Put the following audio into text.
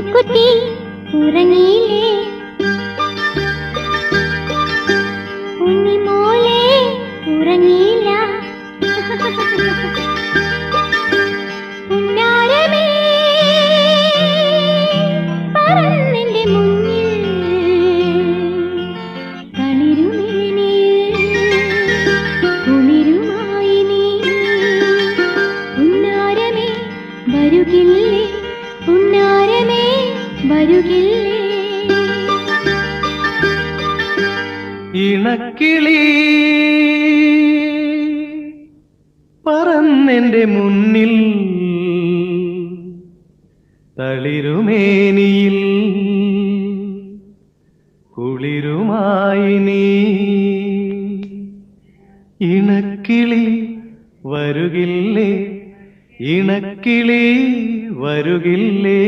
കുട്ടി ഉറങ്ങിയില്ലേ ഉണ്ണിമോളെ ഉറങ്ങിയില്ല ഉന്നാരമേ പറന്നെന്റെ മുന്നിൽ തളിരുമേനിയിൽ കുളിരുമായി നീ ഉന്നാരമേ വരുകില്ലേ ഉന്നാരമേ വരുകില്ലേ ഇണക്കിളി പറന്നെന്റെ മുന്നിൽ തളിരുമേനിയിൽ കുളിരുമായി നീ ഇണക്കിളി വരുകില്ലേ ഇണക്കിളി വരുകില്ലേ